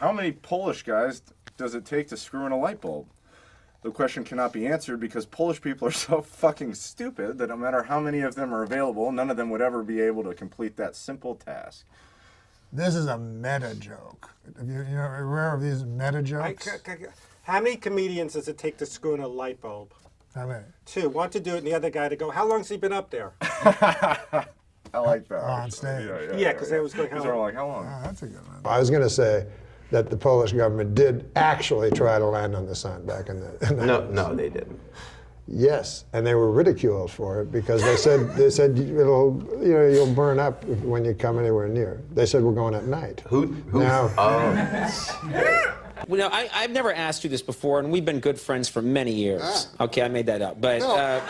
How many Polish guys does it take to screw in a light bulb? The question cannot be answered because Polish people are so fucking stupid that no matter how many of them are available, none of them would ever be able to complete that simple task. This is a meta joke. You know, aware of these meta jokes? How many comedians does it take to screw in a light bulb? How many? 2. One to do it, and the other guy to go, how long's he been up there? I like that. On stage. Yeah, because they was going, They're like, how long? Oh, that's a good one. I was going to say that the Polish government did actually try to land on the sun back in the No, they didn't. Yes, and they were ridiculed for it because they said you'll burn up when you come anywhere near. They said we're going at night. Who? Now, Well, no, I've never asked you this before, and we've been good friends for many years. Okay, I made that up, but No.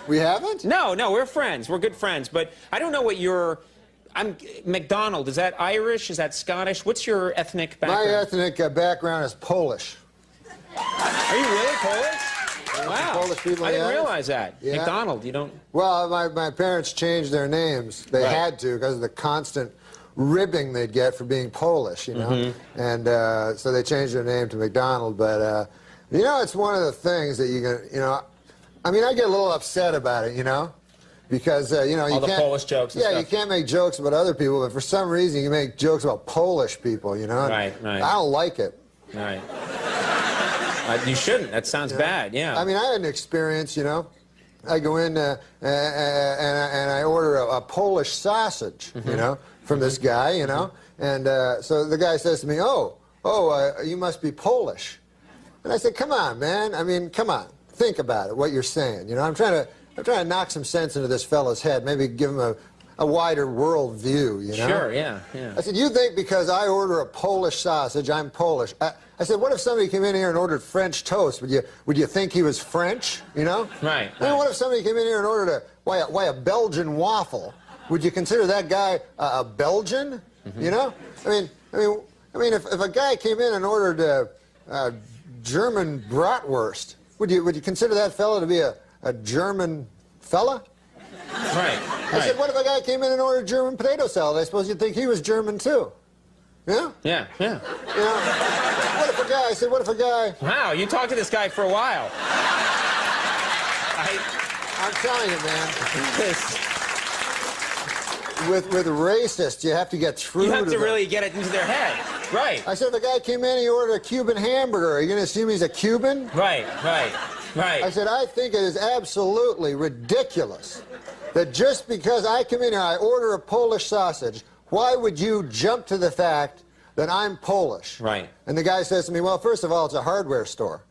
We haven't? no, we're friends. We're good friends, but I don't know what your. McDonald. Is that Irish? Is that Scottish? What's your ethnic background? My ethnic background is Polish. Are you really Polish? Wow. Polish people, I didn't yeah. realize that. Yeah. McDonald, you don't. Well, my parents changed their names. They Right. had to because of the constant ribbing they'd get for being Polish, you know. And so they changed their name to McDonald. But you know, it's one of the things that you can, you know. I mean, I get a little upset about it, you know. Because, you know, you All the can't... Polish jokes and Yeah, stuff. you can't make jokes about other people, but for some reason you make jokes about Polish people, you know? Right. I don't like it. Right. You shouldn't. That sounds bad, yeah. I mean, I had an experience, you know. I go in and I order a Polish sausage, you know, from this guy, you know. And so the guy says to me, you must be Polish. And I said, come on, man. I mean, come on. Think about it, what you're saying. You know, I'm trying to knock some sense into this fellow's head, maybe give him a wider world view, you know? Sure, yeah. I said, you think because I order a Polish sausage, I'm Polish. I said, what if somebody came in here and ordered French toast? Would you think he was French, you know? Right. I mean, what if somebody came in here and ordered a Belgian waffle? Would you consider that guy a Belgian, you know? I mean, if a guy came in and ordered a German bratwurst, would you consider that fella to be a German fella? Right. I said, what if a guy came in and ordered German potato salad? I suppose you'd think he was German too. Yeah? Yeah. You know, what if a guy... Wow, you talked to this guy for a while. I'm telling you, man. With racists, you have to get through You have to them. really get it into their head. Right. I said, if a guy came in and he ordered a Cuban hamburger, are you going to assume he's a Cuban? Right. I said, I think it is absolutely ridiculous that just because I come in here, I order a Polish sausage, why would you jump to the fact that I'm Polish? Right. And the guy says to me, well, first of all, it's a hardware store.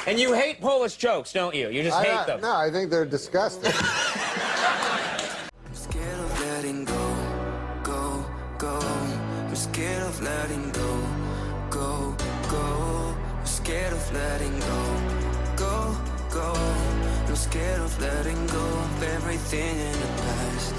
And you hate Polish jokes, don't you? You just hate them. No, I think they're disgusting. I'm scared of letting go, go, go. I'm scared of letting go, go, go. I'm scared of letting go, go, go. I'm scared of letting go of everything in the past.